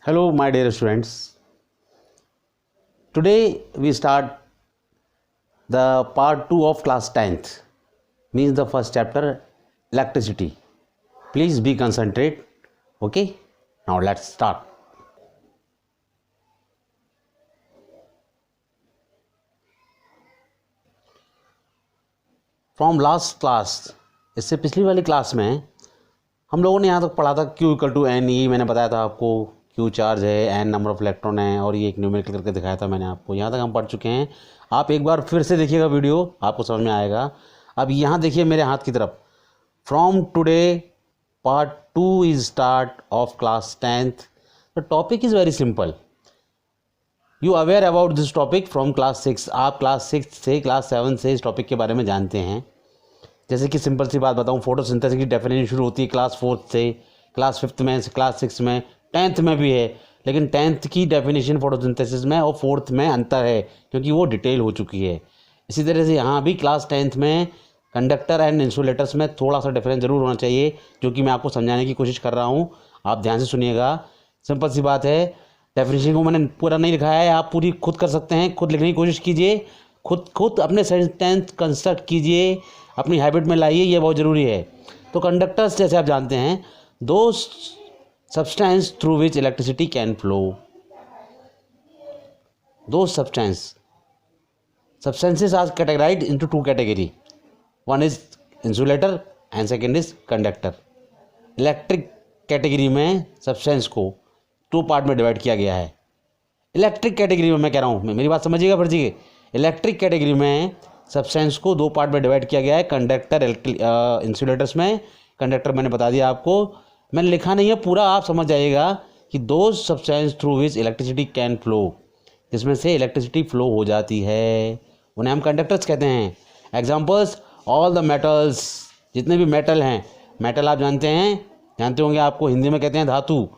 Hello, my dear students. Today we start the part 2 of class 10th, means the first chapter, electricity. Please be concentrate. Okay, now let's start. From last class, इससे पिछली वाली class में हम लोगों ने यहाँ तक पढ़ा था Q equal to N E. मैंने बताया था आपको Q चार्ज है, एन नंबर ऑफ इलेक्ट्रॉन है और ये एक न्यूमेरिकल करके दिखाया था मैंने आपको। यहाँ तक हम पढ़ चुके हैं। आप एक बार फिर से देखिएगा वीडियो, आपको समझ में आएगा। अब यहाँ देखिए मेरे हाथ की तरफ, from today part 2 is start of class 10th। The topic is very simple. You aware about this topic from class 6। आप क्लास 6 से क्लास 7 से इस टॉपिक के बारे में जानते हैं। जैसे कि सिंपल सी बात बताऊं, फोटोसिंथेसिस की डेफिनेशन शुरू होती है क्लास 4 से, क्लास 5 में, क्लास 6 में, 10th में भी है। लेकिन 10th की डेफिनेशन फोटोसिंथेसिस में और 4th में अंतर है, क्योंकि वो डिटेल हो चुकी है। इसी तरह से यहाँ भी क्लास 10th में कंडक्टर एंड इंसुलेटर्स में थोड़ा सा डिफरेंस ज़रूर होना चाहिए, जो कि मैं आपको समझाने की कोशिश कर रहा हूँ। आप ध्यान से सुनिएगा, सिंपल सी बात है। डेफिनेशन को मैंने पूरा नहीं लिखा है, आप पूरी खुद कर सकते हैं, खुद लिखने की कोशिश कीजिए, खुद अपने सेंटेंस कंस्ट्रक्ट कीजिए, अपनी हैबिट में लाइए, ये बहुत ज़रूरी है। तो कंडक्टर्स जैसे आप जानते हैं, those substance through which electricity can flow. Those substances are categorized into 2 category. One is insulator and second is conductor. Electric category में सब्सटेंस को 2 पार्ट में डिवाइड किया गया है। इलेक्ट्रिक कैटेगरी में मैं कह रहा हूँ, मेरी बात समझिएगा फिर जी। इलेक्ट्रिक कैटेगरी में सब्सटेंस को 2 पार्ट में डिवाइड किया गया है, कंडक्टर इंसुलेटर्स में। कंडक्टर मैंने बता दिया आपको, मैंने लिखा नहीं है, पूरा आप समझ जाइएगा कि दो substance through which electricity can flow, जिसमें से इलेक्ट्रिसिटी फ्लो हो जाती है, उन्हें हम कंडक्टर्स कहते हैं। एग्जाम्पल्स, ऑल द मेटल्स, जितने भी मेटल हैं, मेटल आप जानते होंगे, आपको हिंदी में कहते हैं धातु।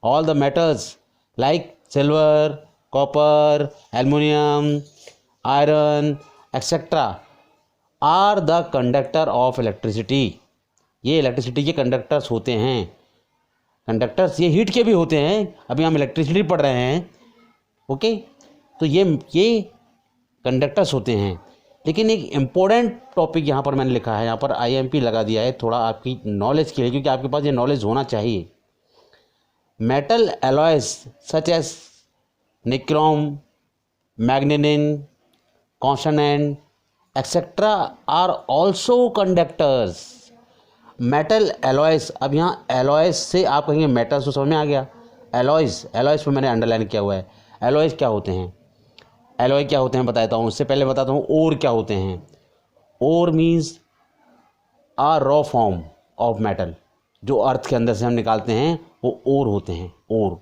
All the metals like silver, copper, aluminium, iron etcetera are the conductor of electricity. ये इलेक्ट्रिसिटी के कंडक्टर्स होते हैं। कंडक्टर्स ये हीट के भी होते हैं, अभी हम इलेक्ट्रिसिटी पढ़ रहे हैं। ओके, तो ये कंडक्टर्स होते हैं। लेकिन एक इम्पोर्टेंट टॉपिक यहाँ पर मैंने लिखा है, यहाँ पर IMP लगा दिया है, थोड़ा आपकी नॉलेज के लिए, क्योंकि आपके पास ये नॉलेज होना चाहिए। Metal alloys such as nichrome, manganin, constantan etcetera are also conductors. Metal alloys, अब यहाँ एलॉयज से आप कहेंगे मेटल्स, तो समझ में आ गया। एलॉयज पे मैंने अंडरलाइन किया हुआ है। एलॉयज क्या होते हैं, एलॉय क्या होते हैं बताता हूँ। उससे पहले बताता हूँ ओर क्या होते हैं। Ore means a raw form of metal, जो अर्थ के अंदर से हम निकालते हैं, वो ओर होते हैं। Ore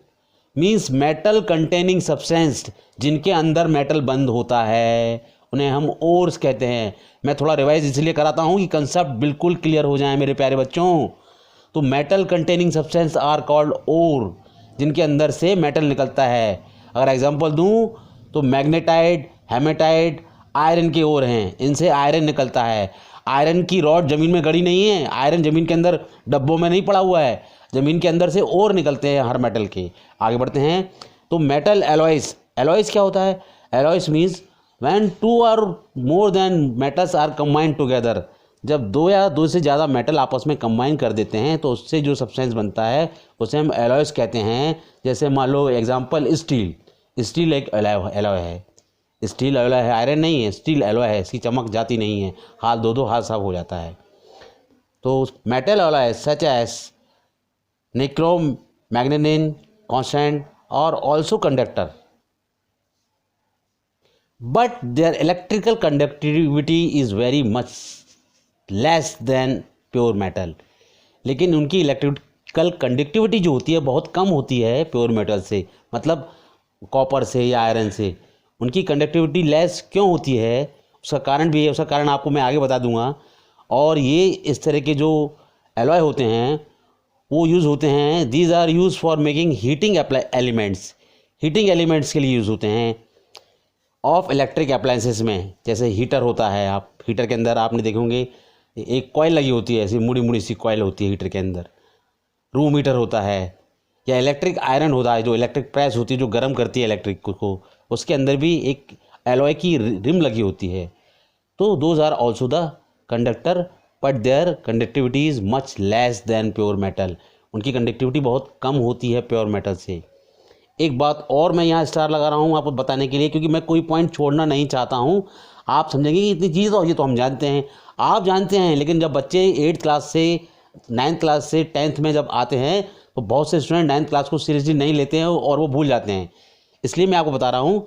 means metal containing substance, जिनके अंदर मेटल बंद होता है, उन्हें हम ओर्स कहते हैं। मैं थोड़ा रिवाइज इसलिए कराता हूँ कि कंसेप्ट बिल्कुल क्लियर हो जाए मेरे प्यारे बच्चों। तो metal containing substance are called ore, जिनके अंदर से मेटल निकलता है। अगर एग्जांपल दूं तो मैग्नेटाइट, हेमेटाइट आयरन के ओर हैं, इनसे आयरन निकलता है। आयरन की रॉड ज़मीन में गड़ी नहीं है, आयरन ज़मीन के अंदर डब्बों में नहीं पड़ा हुआ है, ज़मीन के अंदर से ओर निकलते हैं हर मेटल के। आगे बढ़ते हैं, तो मेटल एलॉयज, एलॉयज क्या होता है। Alloys means when 2 or more than metals are combined together, जब 2 या 2 से ज़्यादा मेटल आपस में कंबाइन कर देते हैं, तो उससे जो सब्सटेंस बनता है उसे हम एलॉयज कहते हैं। जैसे मान लो एग्जांपल स्टील, स्टील एक एलॉय है। स्टील एलॉय है, आयरन नहीं है, स्टील एलॉय है, इसकी चमक जाती नहीं है, हाथ दो हाथ साफ हो जाता है। तो metal alloy such as nichrome, manganin, constantan और also conductor, but their electrical conductivity is very much less than pure metal। लेकिन उनकी इलेक्ट्रिकल कंडक्टिविटी जो होती है बहुत कम होती है प्योर मेटल से, मतलब कॉपर से या आयरन से। उनकी कंडक्टिविटी लेस क्यों होती है, उसका कारण भी है, उसका कारण आपको मैं आगे बता दूंगा। और ये इस तरह के जो एलॉय होते हैं वो यूज़ होते हैं, these are use for making heating elements, heating elements के लिए यूज़ होते हैं ऑफ इलेक्ट्रिक अप्लायंसेस में। जैसे हीटर होता है, आप हीटर के अंदर आपने देखे होंगे एक कॉइल लगी होती है, ऐसी मुड़ी मुड़ी सी कॉइल होती है हीटर के अंदर। रूम हीटर होता है, या इलेक्ट्रिक आयरन होता है, जो इलेक्ट्रिक प्रेस होती है जो गर्म करती है इलेक्ट्रिक को, उसके अंदर भी एक एलॉय की रिम लगी होती है। तो those are also the conductor but their conductivity is much less than pure metal. उनकी कंडक्टिविटी बहुत कम होती है प्योर मेटल से। एक बात और मैं यहाँ स्टार लगा रहा हूँ आपको बताने के लिए, क्योंकि मैं कोई पॉइंट छोड़ना नहीं चाहता हूँ। आप समझेंगे कि इतनी चीज़ तो ये तो हम जानते हैं, आप जानते हैं, लेकिन जब बच्चे 8th क्लास से 9th क्लास से 10th में जब आते हैं तो बहुत से स्टूडेंट 9th क्लास को सीरियसली नहीं लेते हैं और वो भूल जाते हैं। इसलिए मैं आपको बता रहा हूँ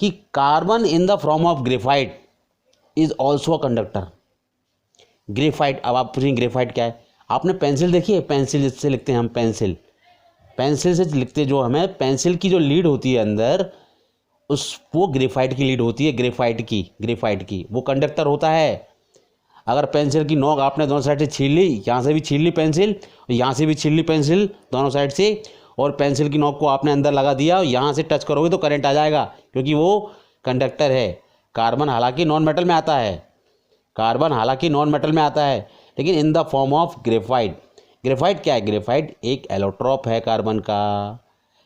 कि carbon in the form of graphite is also a conductor. Graphite, अब आप पूछेंगे ग्रेफाइट क्या है। आपने पेंसिल देखी है, पेंसिल से लिखते हैं हम, पेंसिल से लिखते जो हमें पेंसिल की जो लीड होती है अंदर वो ग्रेफाइट की लीड होती है, ग्रेफाइट की वो कंडक्टर होता है। अगर पेंसिल की नोक आपने दोनों साइड से छीन ली, यहाँ से भी छीन ली पेंसिल, यहाँ से भी छीन ली पेंसिल दोनों साइड से, और पेंसिल की नोक को आपने अंदर लगा दिया, यहाँ से टच करोगे तो करंट आ जाएगा, क्योंकि वो कंडक्टर है। कार्बन हालांकि नॉन मेटल में आता है, लेकिन in the form of graphite. Graphite क्या है? ग्रेफाइट एक एलोट्रॉप है कार्बन का।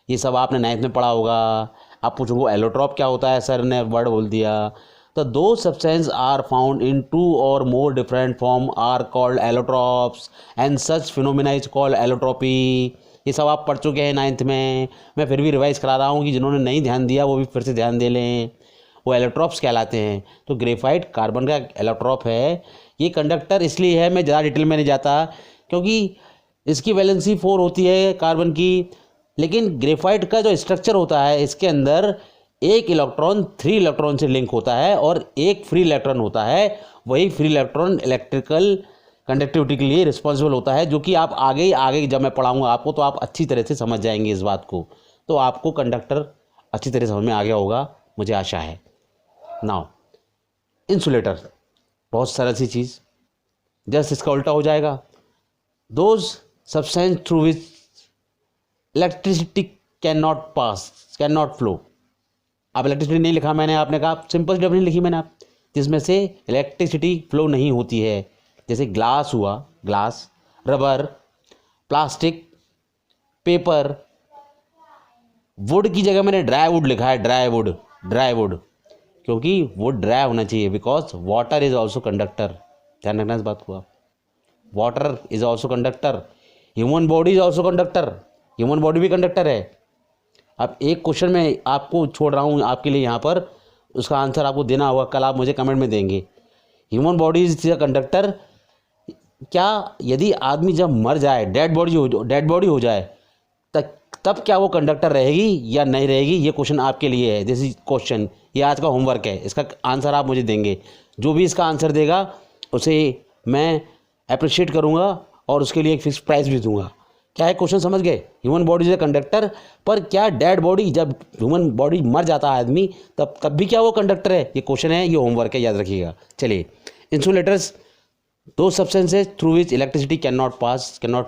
ये सब आपने 9th में पढ़ा होगा। आप पूछोगे एलोट्रॉप क्या होता है, सर ने वर्ड बोल दिया। तो those substance are found in 2 or more different form are called allotropes and such phenomena is called allotropy. ये सब आप पढ़ चुके हैं 9th में, मैं फिर भी रिवाइज करा रहा हूँ कि जिन्होंने नहीं ध्यान दिया वो भी फिर से ध्यान दे लें। वो एलोट्रॉप्स कहलाते हैं। तो ग्रेफाइट कार्बन का एलोट्रॉप है। ये कंडक्टर इसलिए है, मैं ज़्यादा डिटेल में नहीं जाता, क्योंकि इसकी वैलेंसी 4 होती है कार्बन की, लेकिन ग्रेफाइट का जो स्ट्रक्चर होता है इसके अंदर एक इलेक्ट्रॉन 3 इलेक्ट्रॉन से लिंक होता है और एक फ्री इलेक्ट्रॉन होता है। वही फ्री इलेक्ट्रॉन इलेक्ट्रिकल कंडक्टिविटी के लिए रिस्पॉन्सिबल होता है, जो कि आप आगे जब मैं पढ़ाऊँगा आपको तो आप अच्छी तरह से समझ जाएंगे इस बात को। तो आपको कंडक्टर अच्छी तरह समझ में आ गया होगा, मुझे आशा है। नाउ इंसुलेटर, बहुत सरल सी चीज़, जस्ट इसका उल्टा हो जाएगा। Those substance through which electricity can not flow. अब इलेक्ट्रिसिटी नहीं लिखा मैंने, आपने कहा सिंपल सी डेफिनेशन लिखी मैंने आप, जिसमें से इलेक्ट्रिसिटी फ्लो नहीं होती है। जैसे ग्लास हुआ, glass, rubber, plastic, paper. Would की जगह मैंने ड्राई वुड लिखा है, ड्राई वुड, क्योंकि वुड ड्राई होना चाहिए, because water is also conductor. ध्यान रखना इस बात को आप, water is also conductor. Human body is also conductor, human body भी कंडक्टर है। अब एक क्वेश्चन मैं आपको छोड़ रहा हूँ आपके लिए यहाँ पर, उसका आंसर आपको देना होगा, कल आप मुझे कमेंट में देंगे। Human body is a conductor. क्या यदि आदमी जब मर जाए, डेड बॉडी हो जाए, तब क्या वो कंडक्टर रहेगी या नहीं रहेगी? ये क्वेश्चन आपके लिए है, दिस इज क्वेश्चन, ये आज का होमवर्क है, इसका आंसर आप मुझे देंगे। जो भी इसका आंसर देगा उसे मैं अप्रिशिएट करूँगा और उसके लिए एक फिक्स प्राइस भी दूंगा। क्या है क्वेश्चन, समझ गए? Human body is a conductor, पर क्या डेड बॉडी, जब ह्यूमन बॉडी मर जाता है आदमी, तब भी क्या वो कंडक्टर है? ये क्वेश्चन है, ये होमवर्क है, याद रखिएगा। चलिए, insulators, those substances through which electricity can not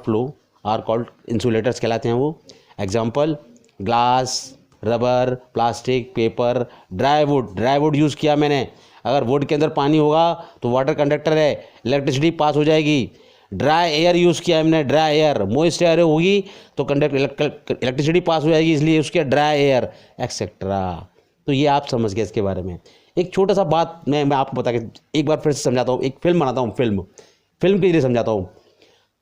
flow are called insulators कहलाते हैं वो। Example, glass, rubber, plastic, paper, dry wood use किया मैंने। अगर वुड के अंदर पानी होगा तो वाटर कंडक्टर है, इलेक्ट्रिसिटी पास हो जाएगी। ड्राई एयर यूज़ किया हमने, ड्राई एयर, मॉइस्ट एयर होगी तो इलेक्ट्रिसिटी पास हो जाएगी, इसलिए उसके ड्राई एयर एक्सेट्रा। तो ये आप समझ गए इसके बारे में। एक छोटा सा बात मैं आपको बता के एक बार फिर से समझाता हूँ। एक फिल्म बनाता हूँ, फिल्म के लिए समझाता हूँ।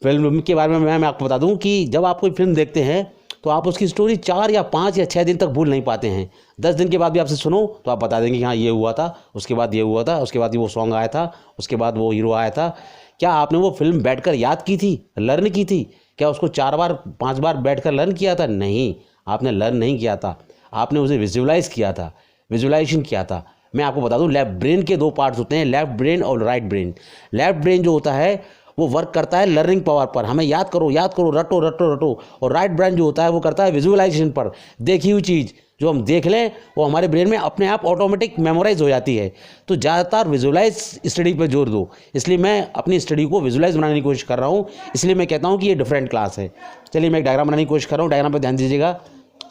फिल्म के बारे में मैं आपको बता दूँ कि जब आप कोई फिल्म देखते हैं तो आप उसकी स्टोरी 4 या 5 या 6 दिन तक भूल नहीं पाते हैं। 10 दिन के बाद भी आपसे सुनो तो आप बता देंगे कि हाँ ये हुआ था, उसके बाद ये हुआ था, उसके बाद वो सॉन्ग आया था, उसके बाद वो हीरो आया था। क्या आपने वो फिल्म बैठकर याद की थी, लर्न की थी? क्या उसको 4 बार 5 बार बैठकर लर्न किया था? नहीं, आपने लर्न नहीं किया था, आपने उसे विजुअलाइज किया था, विजुअलाइजेशन किया था। मैं आपको बता दूं, लेफ्ट ब्रेन के 2 पार्ट्स होते हैं, लेफ्ट ब्रेन और राइट ब्रेन। लेफ्ट ब्रेन जो होता है वो वर्क करता है लर्निंग पावर पर, हमें याद करो, रटो। और राइट ब्रेन जो होता है वो करता है विजुअलाइजेशन पर। देखी हुई चीज़ जो हम देख लें वो हमारे ब्रेन में अपने आप ऑटोमेटिक मेमोराइज हो जाती है। तो ज़्यादातर विजुअलाइज स्टडी पर जोर दो, इसलिए मैं अपनी स्टडी को विजुअलाइज बनाने की कोशिश कर रहा हूँ। इसलिए मैं कहता हूँ कि ये डिफरेंट क्लास है। चलिए, मैं एक डायग्राम बनाने की कोशिश कर रहा हूँ, डायग्राम पर ध्यान दीजिएगा।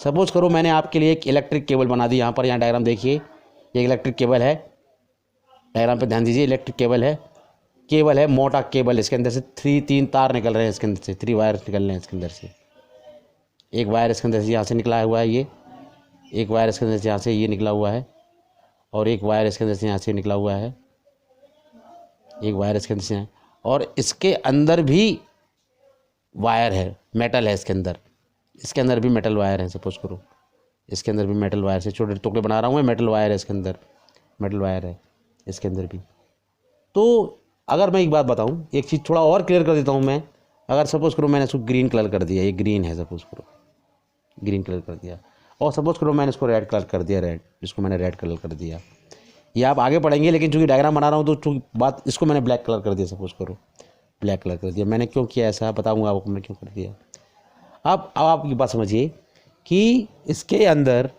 सपोज करो मैंने आपके लिए एक इलेक्ट्रिक केबल बना दी। यहाँ पर, यहाँ डायग्राम देखिए, ये इलेक्ट्रिक केबल है। डायग्राम पर ध्यान दीजिए, इलेक्ट्रिक केबल है, मोटा केबल। इसके अंदर से 3 तार निकल रहे हैं, इसके अंदर से 3 वायर निकल रहे हैं इसके अंदर से। एक वायर इसके अंदर से यहाँ से निकला हुआ है, ये एक वायर इसके अंदर से यहाँ से ये निकला हुआ है, और एक वायर इसके अंदर से यहाँ से निकला हुआ है, एक वायर इसके अंदर से, और इसके अंदर भी वायर है, मेटल है इसके अंदर, इसके अंदर भी मेटल वायर है। सपोज करो इसके अंदर भी मेटल वायर से छोटे टुकड़े बना रहा हूँ मैं, मेटल वायर है इसके अंदर, मेटल वायर है इसके अंदर भी। तो अगर मैं एक बात बताऊँ, एक चीज़ थोड़ा और क्लियर कर देता हूँ मैं। अगर सपोज करो मैंने इसको ग्रीन कलर कर दिया, ये ग्रीन है, सपोज करो ग्रीन कलर कर दिया, और सपोज करो मैंने इसको रेड कलर कर दिया, रेड, इसको मैंने रेड कलर कर दिया। ये आप आगे पढ़ेंगे, लेकिन चूँकि डायग्राम बना रहा हूँ तो चूँकि बात, इसको मैंने ब्लैक कलर कर दिया, सपोज करो ब्लैक कलर कर दिया। मैंने क्यों किया ऐसा बताऊँगा आपको मैंने क्यों कर दिया। अब आप ये बात समझिए कि इसके अंदर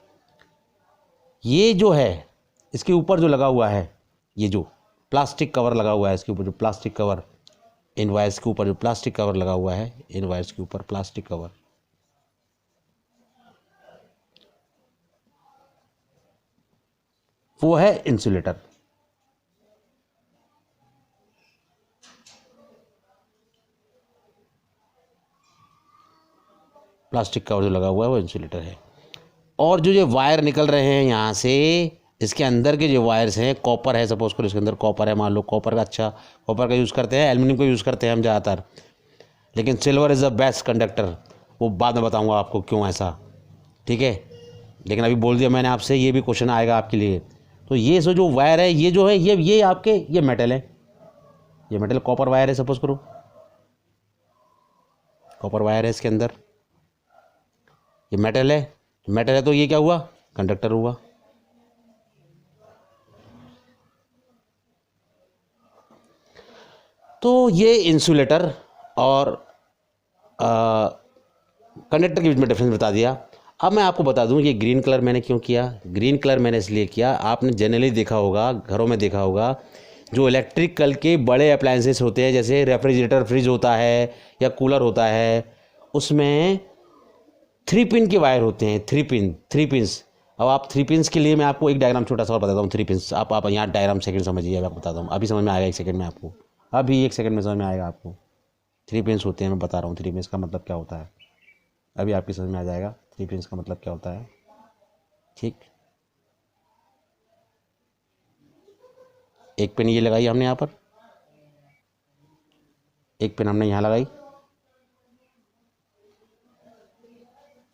ये जो है, इसके ऊपर जो लगा हुआ है, ये जो प्लास्टिक कवर लगा हुआ है, इसके ऊपर जो प्लास्टिक कवर, इन वायर्स के ऊपर जो प्लास्टिक कवर लगा हुआ है, इन वायर्स के ऊपर प्लास्टिक कवर, वो है इंसुलेटर। प्लास्टिक कवर जो लगा हुआ है वो इंसुलेटर है। और जो वायर निकल रहे हैं यहाँ से, इसके अंदर के जो वायर्स हैं, कॉपर है, सपोज करो इसके अंदर कॉपर है, मान लो कॉपर का, अच्छा कॉपर का यूज़ करते हैं, एल्युमिनियम का यूज़ करते हैं हम ज़्यादातर, लेकिन silver is the best conductor. वो बाद में बताऊंगा आपको क्यों ऐसा, ठीक है। लेकिन अभी बोल दिया मैंने आपसे, ये भी क्वेश्चन आएगा आपके लिए। तो ये जो वायर है, ये जो है, ये आपके, ये मेटल है, ये मेटल कॉपर वायर है, सपोज करो कॉपर वायर है इसके अंदर, ये मेटल है, मेटल है तो ये क्या हुआ, कंडक्टर हुआ। तो ये इंसुलेटर और कंडक्टर के बीच में डिफरेंस बता दिया। अब मैं आपको बता दूं ये ग्रीन कलर मैंने क्यों किया। ग्रीन कलर मैंने इसलिए किया, आपने जनरली देखा होगा, घरों में देखा होगा, जो इलेक्ट्रिकल के बड़े अप्लायंसेस होते हैं, जैसे रेफ्रिजरेटर, फ्रिज होता है या कूलर होता है, उसमें 3 पिन के वायर होते हैं, 3 पिन्स। अब आप 3 पिन्स के लिए मैं आपको एक डायग्राम छोटा सा और बताता हूँ। 3 पिन्स आप यहाँ डायग्राम सेकंड समझिए, अब आपको बताता हूँ, अभी समझ में आएगा, 1 सेकंड में आपको, अभी 1 सेकंड में समझ में आएगा आपको। 3 पिन्स होते हैं, मैं बता रहा हूँ 3 पिन्स का मतलब क्या होता है, अभी आपकी समझ में आ जाएगा 3 पिन्स का मतलब क्या होता है, ठीक। एक पिन ये लगाई हमने यहाँ पर, एक पिन हमने यहाँ लगाई,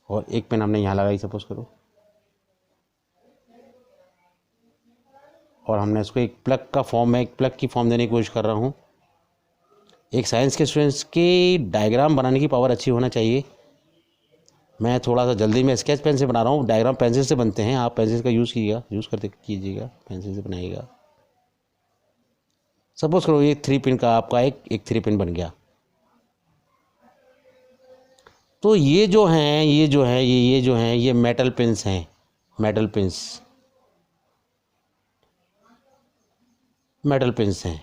और एक पिन हमने यहाँ लगाई, सपोज करो, और हमने इसको एक प्लग का फॉर्म में, एक प्लग की फॉर्म देने की कोशिश कर रहा हूँ। एक साइंस के स्टूडेंट्स की डायग्राम बनाने की पावर अच्छी होना चाहिए। मैं थोड़ा सा जल्दी में स्केच पेन से बना रहा हूँ, डायग्राम पेंसिल से बनते हैं, आप पेंसिल का यूज़ कीजिएगा, पेंसिल से बनाइएगा। सपोज करो ये 3 पिन का आपका एक 3 पिन बन गया। तो ये जो हैं, ये मेटल पिन्स हैं, मेटल पिन्स हैं।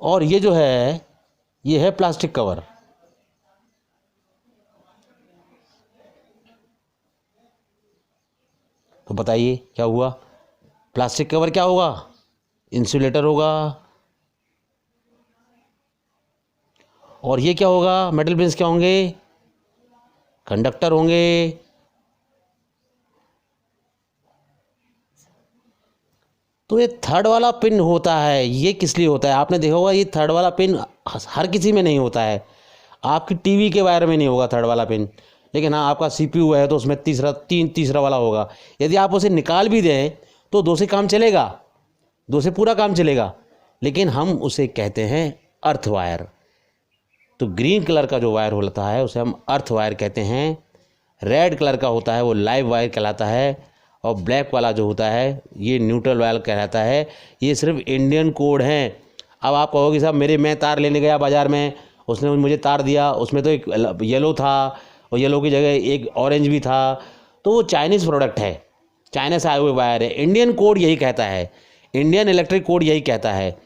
और ये जो है, ये है प्लास्टिक कवर। तो बताइए क्या हुआ, प्लास्टिक कवर क्या होगा, इंसुलेटर होगा, और ये क्या होगा, मेटल पिन्स क्या होंगे, कंडक्टर होंगे। तो ये थर्ड वाला पिन होता है, ये किस लिए होता है, आपने देखा होगा, ये थर्ड वाला पिन हर किसी में नहीं होता है। आपकी टीवी के वायर में नहीं होगा थर्ड वाला पिन, लेकिन हाँ आपका CPU है तो उसमें तीसरा वाला होगा। यदि आप उसे निकाल भी दें तो 2 से काम चलेगा, 2 से पूरा काम चलेगा, लेकिन हम उसे कहते हैं अर्थ वायर। तो ग्रीन कलर का जो वायर होता है उसे हम अर्थ वायर कहते हैं, रेड कलर का होता है वो लाइव वायर कहलाता है, और ब्लैक वाला जो होता है ये न्यूट्रल वायर कहलाता है। ये सिर्फ इंडियन कोड हैं। अब आप कहोगे साहब मैं तार लेने गया बाज़ार में, उसने मुझे तार दिया, उसमें तो एक येलो था और येलो की जगह एक ऑरेंज भी था, तो वो चाइनीज़ प्रोडक्ट है, चाइना से आए हुए वायर है। इंडियन कोड यही कहता है, इंडियन इलेक्ट्रिक कोड यही कहता है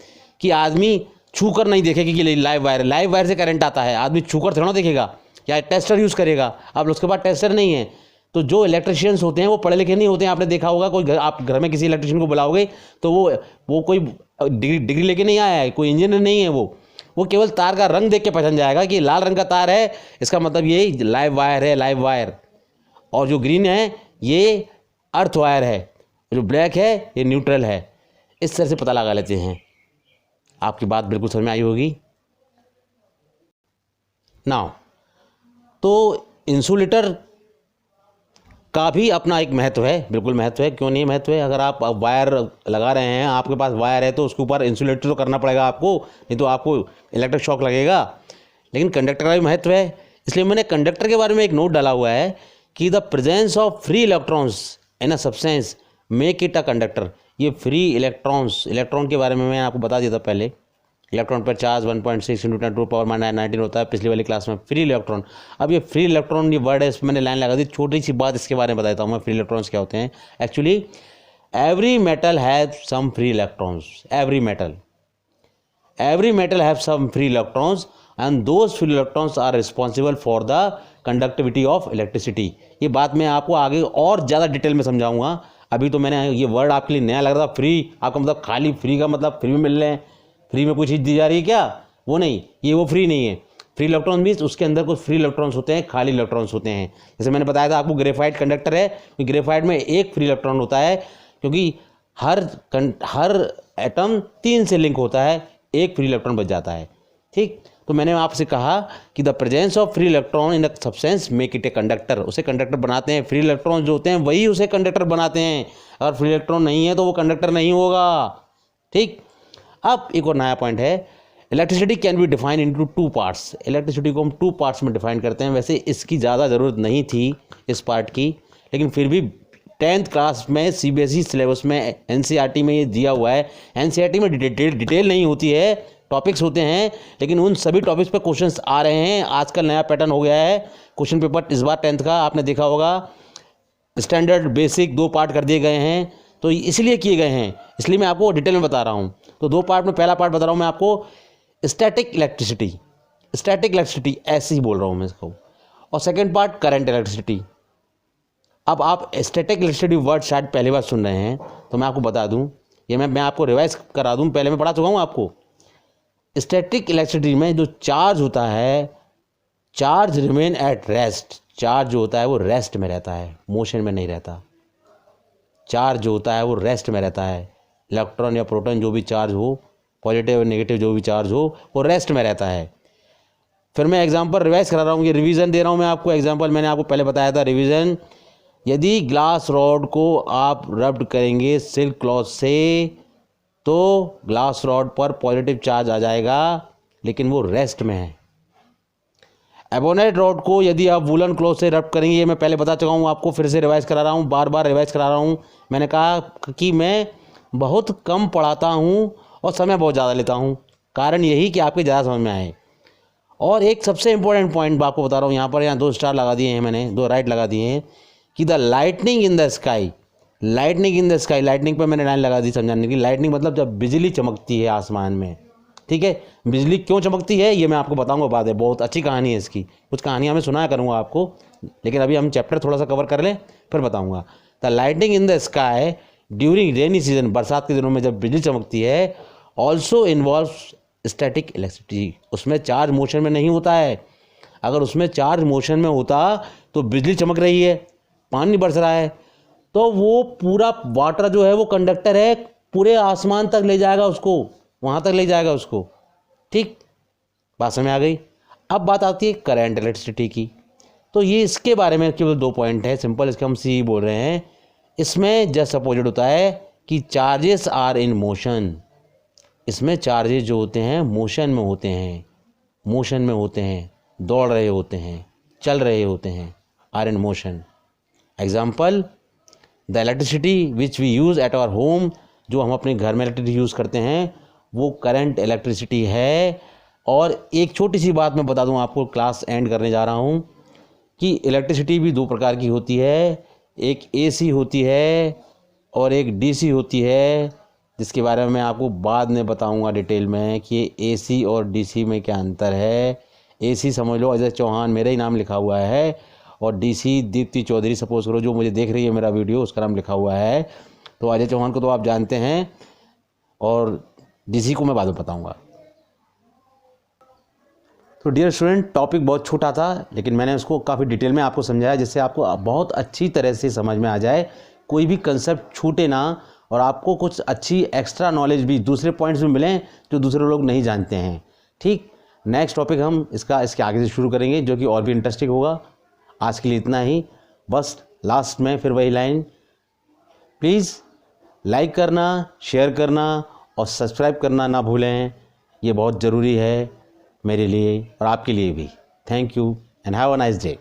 कि आदमी छू कर नहीं देखेगा कि लाइव वायर है, लाइव वायर से करंट आता है, आदमी छू कर थोड़ा देखेगा या टेस्टर यूज़ करेगा। अब उसके बाद टेस्टर नहीं है, तो जो इलेक्ट्रिशियंस होते हैं वो पढ़े लिखे नहीं होते हैं। आपने देखा होगा, कोई आप घर में किसी इलेक्ट्रिशियन को बुलाओगे तो वो कोई डिग्री लेके नहीं आया है, कोई इंजीनियर नहीं है, वो केवल तार का रंग देख के पहचान जाएगा कि लाल रंग का तार है, इसका मतलब ये लाइव वायर है, लाइव वायर। और जो ग्रीन है ये अर्थ वायर है, जो ब्लैक है ये न्यूट्रल है। इस तरह से पता लगा लेते हैं। आपकी बात बिल्कुल समझ में आई होगी। नाउ तो इंसुलेटर का भी अपना एक महत्व है, बिल्कुल महत्व है, क्यों नहीं महत्व है। अगर आप वायर लगा रहे हैं, आपके पास वायर है तो उसके ऊपर इंसुलेटर तो करना पड़ेगा आपको, नहीं तो आपको इलेक्ट्रिक शॉक लगेगा। लेकिन कंडक्टर का भी महत्व है, इसलिए मैंने कंडक्टर के बारे में एक नोट डाला हुआ है कि the presence of free electrons in a substance make it a conductor. ये फ्री इलेक्ट्रॉन्स, इलेक्ट्रॉन के बारे में मैं आपको बता दिया था पहले। इलेक्ट्रॉन पर चार्ज 1.6 × 10⁻⁹ होता है पिछली वाली क्लास में। फ्री इलेक्ट्रॉन, अब ये फ्री इलेक्ट्रॉन ये वर्ड है, इस पर मैंने लाइन लगा दी। छोटी सी बात इसके बारे में बताता हूँ मैं, फ्री इलेक्ट्रॉन्स क्या होते हैं। Actually every metal have some free electrons, every metal have some free electrons and those free electrons are responsible for the conductivity of electricity. ये बात मैं आपको आगे और ज़्यादा डिटेल में समझाऊंगा। अभी तो मैंने ये वर्ड आपके लिए नया लग रहा था, फ्री। आपका मतलब खाली फ्री का मतलब फ्री में मिल रहे हैं, फ्री में कोई चीज़ दी जा रही है क्या? वो नहीं, ये वो फ्री नहीं है। फ्री इलेक्ट्रॉन मीन्स उसके अंदर कुछ फ्री इलेक्ट्रॉन्स होते हैं, खाली इलेक्ट्रॉन्स होते हैं। जैसे मैंने बताया था आपको ग्रेफाइट कंडक्टर है, क्योंकि ग्रेफाइट में एक फ्री इलेक्ट्रॉन होता है, क्योंकि हर एटम 3 से लिंक होता है, एक फ्री इलेक्ट्रॉन बच जाता है। ठीक, तो मैंने आपसे कहा कि the presence of free electron in a substance make it a conductor. उसे कंडक्टर बनाते हैं, फ्री इलेक्ट्रॉन जो होते हैं वही उसे कंडक्टर बनाते हैं। अगर फ्री इलेक्ट्रॉन नहीं है तो वो कंडक्टर नहीं होगा। ठीक, अब एक और नया पॉइंट है, electricity can be define into 2 parts. Electricity को हम 2 पार्ट्स में डिफाइन करते हैं। वैसे इसकी ज़्यादा ज़रूरत नहीं थी इस पार्ट की, लेकिन फिर भी 10th क्लास में CBSE सिलेबस में NCERT में ये दिया हुआ है। NCERT में डिटेल नहीं होती है, टॉपिक्स होते हैं, लेकिन उन सभी टॉपिक्स पे क्वेश्चंस आ रहे हैं। आजकल नया पैटर्न हो गया है क्वेश्चन पेपर इस बार 10th का, आपने देखा होगा स्टैंडर्ड बेसिक 2 पार्ट कर दिए गए हैं, तो इसलिए किए गए हैं, इसलिए मैं आपको डिटेल में बता रहा हूँ। तो 2 पार्ट में पहला पार्ट बता रहा हूँ मैं आपको, स्टैटिक इलेक्ट्रिसिटी ऐसे ही बोल रहा हूँ मैं इसको, और सेकेंड पार्ट करंट इलेक्ट्रिसिटी। अब आप स्टैटिक इलेक्ट्रिसिटी वर्ड शायद पहली बार सुन रहे हैं, तो मैं आपको बता दूँ, ये मैं आपको रिवाइज करा दूँ, पहले मैं पढ़ा चुका हूँ आपको। स्टैटिक इलेक्ट्रिसिटी में जो चार्ज होता है, charge remain at rest. Charge जो होता है वो रेस्ट में रहता है, मोशन में नहीं रहता। चार्ज जो होता है वो रेस्ट में रहता है। इलेक्ट्रॉन या प्रोटॉन जो भी चार्ज हो, पॉजिटिव और नेगेटिव जो भी चार्ज हो, वो रेस्ट में रहता है। फिर मैं एग्जांपल रिवाइज करा रहा हूँ, ये रिवीजन दे रहा हूँ मैं आपको। एग्जांपल मैंने आपको पहले बताया था, रिवीजन। यदि ग्लास रॉड को आप रब्ड करेंगे सिल्क क्लॉथ से, तो ग्लास रॉड पर पॉजिटिव चार्ज आ जाएगा, लेकिन वो रेस्ट में है। एबोनेट रॉड को यदि आप वूलन क्लॉथ से रब करेंगे, ये मैं पहले बता चुका हूँ आपको, फिर से रिवाइज करा रहा हूँ, बार बार रिवाइज करा रहा हूँ। मैंने कहा कि मैं बहुत कम पढ़ाता हूँ और समय बहुत ज़्यादा लेता हूँ, कारण यही कि आपके ज़्यादा समझ में आए। और एक सबसे इंपॉर्टेंट पॉइंट आपको बता रहा हूँ, यहाँ पर 2 स्टार लगा दिए हैं मैंने, 2 राइट लगा दिए हैं, कि the lightning in the sky. Lightning पर मैंने लाइन लगा दी समझाने की। लाइटनिंग मतलब जब बिजली चमकती है आसमान में। ठीक है, बिजली क्यों चमकती है ये मैं आपको बताऊंगा बाद में, बहुत अच्छी कहानी है इसकी, कुछ कहानियाँ मैं सुनाया करूँगा आपको, लेकिन अभी हम चैप्टर थोड़ा सा कवर कर लें फिर बताऊँगा। The lightning in the sky during rainy season, बरसात के दिनों में जब बिजली चमकती है, ऑल्सो इन्वॉल्व्स स्टैटिक इलेक्ट्रिसिटी। उसमें चार्ज मोशन में नहीं होता है। अगर उसमें चार्ज मोशन में होता तो बिजली चमक रही है, पानी बरस रहा है, तो वो पूरा वाटर जो है वो कंडक्टर है, पूरे आसमान तक ले जाएगा उसको, वहाँ तक ले जाएगा उसको। ठीक, बात समझ में आ गई। अब बात आती है करंट इलेक्ट्रिसिटी की। तो ये इसके बारे में केवल 2 पॉइंट है, सिंपल, इसके हम सी बोल रहे हैं। इसमें जस्ट अपोजिट होता है कि चार्जेस आर इन मोशन। इसमें चार्जेस जो होते हैं मोशन में होते हैं, दौड़ रहे होते हैं, चल रहे होते हैं, are in motion. Example, the electricity which we use at our home, जो हम अपने घर में इलेक्ट्रिसिटी यूज़ करते हैं, वो करंट इलेक्ट्रिसिटी है। और एक छोटी सी बात मैं बता दूं आपको, क्लास एंड करने जा रहा हूं, कि इलेक्ट्रिसिटी भी 2 प्रकार की होती है, एक AC होती है और एक DC होती है, जिसके बारे में मैं आपको बाद में बताऊंगा डिटेल में कि AC और DC में क्या अंतर है। AC समझ लो अजय चौहान, मेरा ही नाम लिखा हुआ है, और DC दीप्ति चौधरी, सपोज करो जो मुझे देख रही है मेरा वीडियो, उसका नाम लिखा हुआ है। तो अजय चौहान को तो आप जानते हैं, और DC को मैं बाद में बताऊंगा। तो डियर स्टूडेंट, टॉपिक बहुत छोटा था लेकिन मैंने उसको काफ़ी डिटेल में आपको समझाया जिससे आपको बहुत अच्छी तरह से समझ में आ जाए, कोई भी कंसेप्ट छूटे ना और आपको कुछ अच्छी एक्स्ट्रा नॉलेज भी, दूसरे पॉइंट्स भी मिलें जो दूसरे लोग नहीं जानते हैं। ठीक, नेक्स्ट टॉपिक हम इसके आगे से शुरू करेंगे जो कि और भी इंटरेस्टिंग होगा। आज के लिए इतना ही। बस लास्ट में फिर वही लाइन, प्लीज़ लाइक करना, शेयर करना और सब्सक्राइब करना ना भूलें। ये बहुत ज़रूरी है मेरे लिए और आपके लिए भी। Thank you and have a nice day.